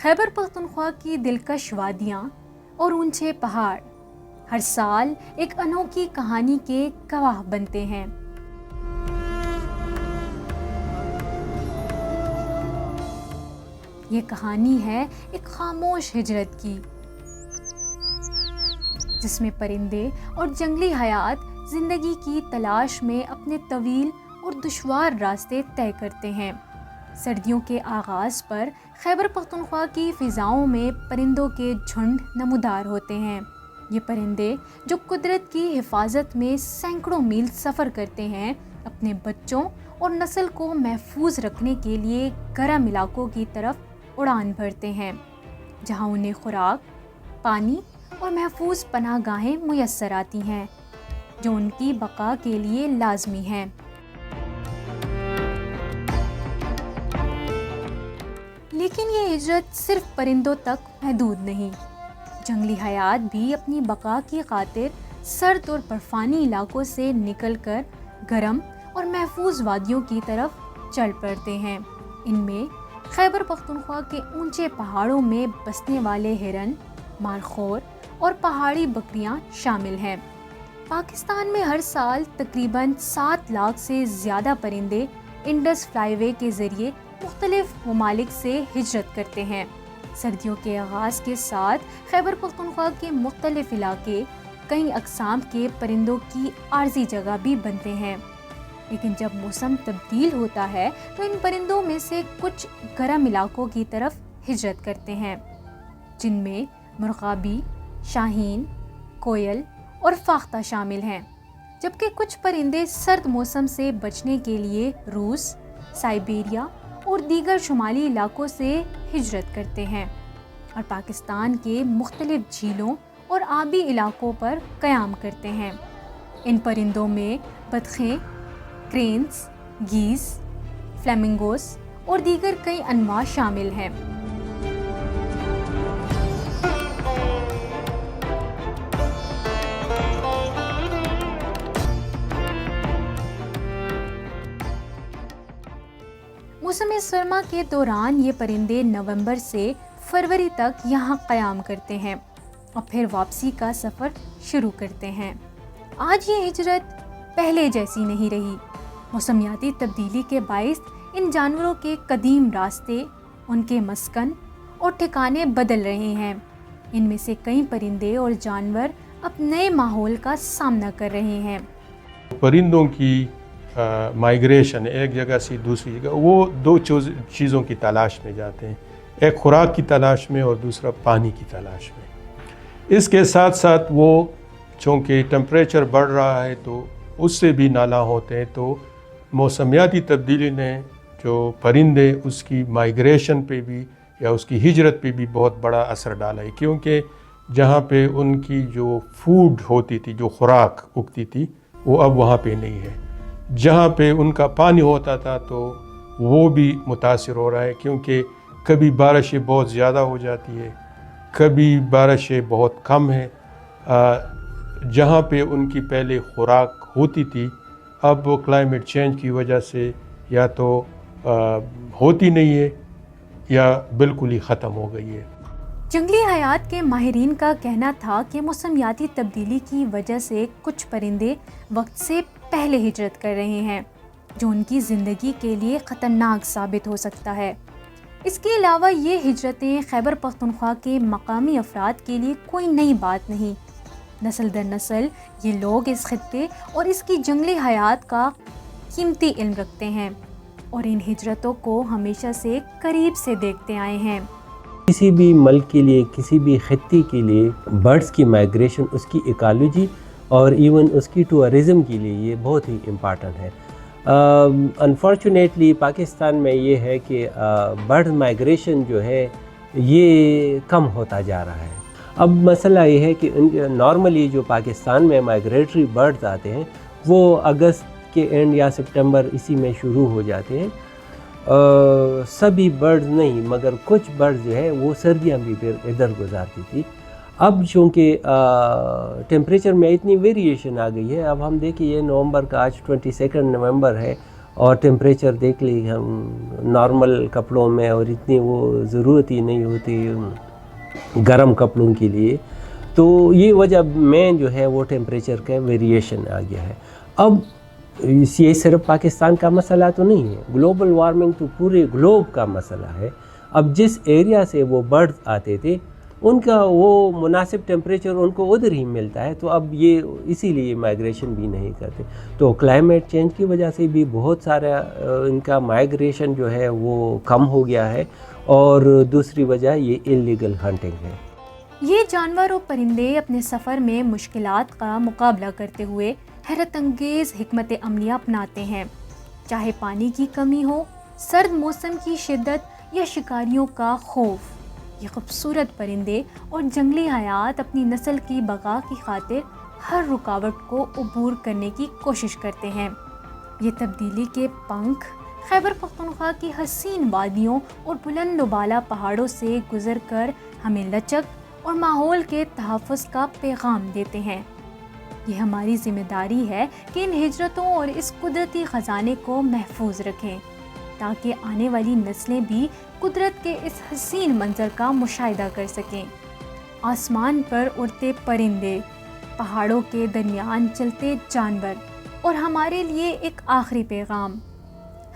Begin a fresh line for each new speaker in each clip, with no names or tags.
خیبر پختونخوا کی دلکش وادیاں اور اونچے پہاڑ ہر سال ایک انوکھی کہانی کے گواہ بنتے ہیں۔ یہ کہانی ہے ایک خاموش ہجرت کی، جس میں پرندے اور جنگلی حیات زندگی کی تلاش میں اپنے طویل اور دشوار راستے طے کرتے ہیں۔ سردیوں کے آغاز پر خیبر پختونخوا کی فضاؤں میں پرندوں کے جھنڈ نمودار ہوتے ہیں۔ یہ پرندے جو قدرت کی حفاظت میں سینکڑوں میل سفر کرتے ہیں، اپنے بچوں اور نسل کو محفوظ رکھنے کے لیے گرم علاقوں کی طرف اڑان بھرتے ہیں، جہاں انہیں خوراک، پانی اور محفوظ پناہ گاہیں میسر آتی ہیں، جو ان کی بقا کے لیے لازمی ہیں۔ لیکن یہ ہجرت صرف پرندوں تک محدود نہیں۔ جنگلی حیات بھی اپنی بقا کی خاطر سرد اور برفانی علاقوں سے نکل کر گرم اور محفوظ وادیوں کی طرف چل پڑتے ہیں۔ ان میں خیبر پختونخوا کے اونچے پہاڑوں میں بسنے والے ہرن، مارخور اور پہاڑی بکریاں شامل ہیں۔ پاکستان میں ہر سال تقریباً 7 لاکھ سے زیادہ پرندے انڈس فلائی وے کے ذریعے مختلف ممالک سے ہجرت کرتے ہیں۔ سردیوں کے آغاز کے ساتھ خیبر پختونخوا کے مختلف علاقے کئی اقسام کے پرندوں کی عارضی جگہ بھی بنتے ہیں، لیکن جب موسم تبدیل ہوتا ہے تو ان پرندوں میں سے کچھ گرم علاقوں کی طرف ہجرت کرتے ہیں، جن میں مرغابی، شاہین، کوئل اور فاختہ شامل ہیں، جبکہ کچھ پرندے سرد موسم سے بچنے کے لیے روس، سائبیریا اور دیگر شمالی علاقوں سے ہجرت کرتے ہیں اور پاکستان کے مختلف جھیلوں اور آبی علاقوں پر قیام کرتے ہیں۔ ان پرندوں میں بطخیں، کرینز، گیز، فلیمنگوز اور دیگر کئی انواع شامل ہیں۔ موسم سرما کے دوران یہ پرندے نومبر سے فروری تک یہاں قیام کرتے ہیں اور پھر واپسی کا سفر شروع کرتے ہیں۔ آج یہ ہجرت پہلے جیسی نہیں رہی۔ موسمیاتی تبدیلی کے باعث ان جانوروں کے قدیم راستے، ان کے مسکن اور ٹھکانے بدل رہے ہیں۔ ان میں سے کئی پرندے اور جانور اب نئے ماحول کا سامنا کر رہے ہیں۔
پرندوں کی مائیگریشن ایک جگہ سے دوسری جگہ، وہ 2 چیزوں کی تلاش میں جاتے ہیں، ایک خوراک کی تلاش میں اور دوسرا پانی کی تلاش میں۔ اس کے ساتھ ساتھ وہ چونکہ ٹمپریچر بڑھ رہا ہے تو اس سے بھی نالاں ہوتے ہیں، تو موسمیاتی تبدیلی نے جو پرندے اس کی مائیگریشن پہ بھی یا اس کی ہجرت پہ بھی بہت بڑا اثر ڈالا ہے، کیونکہ جہاں پہ ان کی جو فوڈ ہوتی تھی، جو خوراک اگتی تھی، وہ اب وہاں پہ نہیں ہے۔ جہاں پہ ان کا پانی ہوتا تھا تو وہ بھی متاثر ہو رہا ہے، کیونکہ کبھی بارشیں بہت زیادہ ہو جاتی ہے، کبھی بارشیں بہت کم ہیں۔ جہاں پہ ان کی پہلے خوراک ہوتی تھی، اب وہ کلائمیٹ چینج کی وجہ سے یا تو ہوتی نہیں ہے یا بالکل ہی ختم ہو گئی ہے۔
جنگلی حیات کے ماہرین کا کہنا تھا کہ موسمیاتی تبدیلی کی وجہ سے کچھ پرندے وقت سے پہلے ہجرت کر رہے ہیں، جو ان کی زندگی کے لیے خطرناک ثابت ہو سکتا ہے۔ اس کے علاوہ یہ ہجرتیں خیبر پختونخوا کے مقامی افراد کے لیے کوئی نئی بات نہیں۔ نسل در نسل یہ لوگ اس خطے اور اس کی جنگلی حیات کا قیمتی علم رکھتے ہیں اور ان ہجرتوں کو ہمیشہ سے قریب سے دیکھتے آئے ہیں۔
کسی بھی ملک کے لیے، کسی بھی خطے کے لیے برڈز کی مائیگریشن، اس کی ایکالوجی اور ایون اس کی ٹورزم کے لیے یہ بہت ہی امپارٹنٹ ہے۔ انفارچونیٹلی پاکستان میں یہ ہے کہ برڈ مائیگریشن جو ہے یہ کم ہوتا جا رہا ہے۔ اب مسئلہ یہ ہے کہ نارملی جو پاکستان میں مائیگریٹری برڈز آتے ہیں وہ اگست کے اینڈ یا سپٹمبر اسی میں شروع ہو جاتے ہیں۔ سبھی برڈز نہیں مگر کچھ برڈز جو ہے وہ سردیاں بھی پھر ادھر گزارتی تھی۔ اب چونکہ ٹیمپریچر میں اتنی ویریشن آ گئی ہے، اب ہم دیکھیں یہ نومبر کا آج 22 نومبر ہے اور ٹیمپریچر دیکھ لی ہم نارمل کپڑوں میں، اور اتنی وہ ضرورت ہی نہیں ہوتی گرم کپڑوں کے لیے. تو یہ وجہ میں جو ہے وہ ٹیمپریچر کا ویریشن آ گیا ہے. اب یہ صرف پاکستان کا مسئلہ تو نہیں ہے، گلوبل وارمنگ تو پورے گلوب کا مسئلہ ہے. اب جس ایریا سے وہ برڈ آتے تھے ان کا وہ مناسب ٹیمپریچر ان کو ادھر ہی ملتا ہے، تو اب یہ اسی لیے مائگریشن بھی نہیں کرتے. تو کلائمیٹ چینج کی وجہ سے بھی بہت سارا ان کا مائگریشن جو ہے وہ کم ہو گیا ہے، اور دوسری وجہ یہ انلیگل ہنٹنگ ہے.
یہ جانور و پرندے اپنے سفر میں مشکلات کا مقابلہ کرتے ہوئے حیرت انگیز حکمت عملیاں اپناتے ہیں، چاہے پانی کی کمی ہو، سرد موسم کی شدت یا شکاریوں کا خوف. یہ خوبصورت پرندے اور جنگلی حیات اپنی نسل کی بقا کی خاطر ہر رکاوٹ کو عبور کرنے کی کوشش کرتے ہیں. یہ تبدیلی کے پنکھ خیبر پختونخوا کی حسین وادیوں اور بلند و بالا پہاڑوں سے گزر کر ہمیں لچک اور ماحول کے تحفظ کا پیغام دیتے ہیں. یہ ہماری ذمہ داری ہے کہ ان ہجرتوں اور اس قدرتی خزانے کو محفوظ رکھیں، تاکہ آنے والی نسلیں بھی قدرت کے اس حسین منظر کا مشاہدہ کر سکیں. آسمان پر اڑتے پرندے، پہاڑوں کے درمیان چلتے جانور، اور ہمارے لیے ایک آخری پیغام: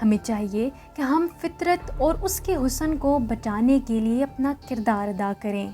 ہمیں چاہیے کہ ہم فطرت اور اس کے حسن کو بچانے کے لیے اپنا کردار ادا کریں.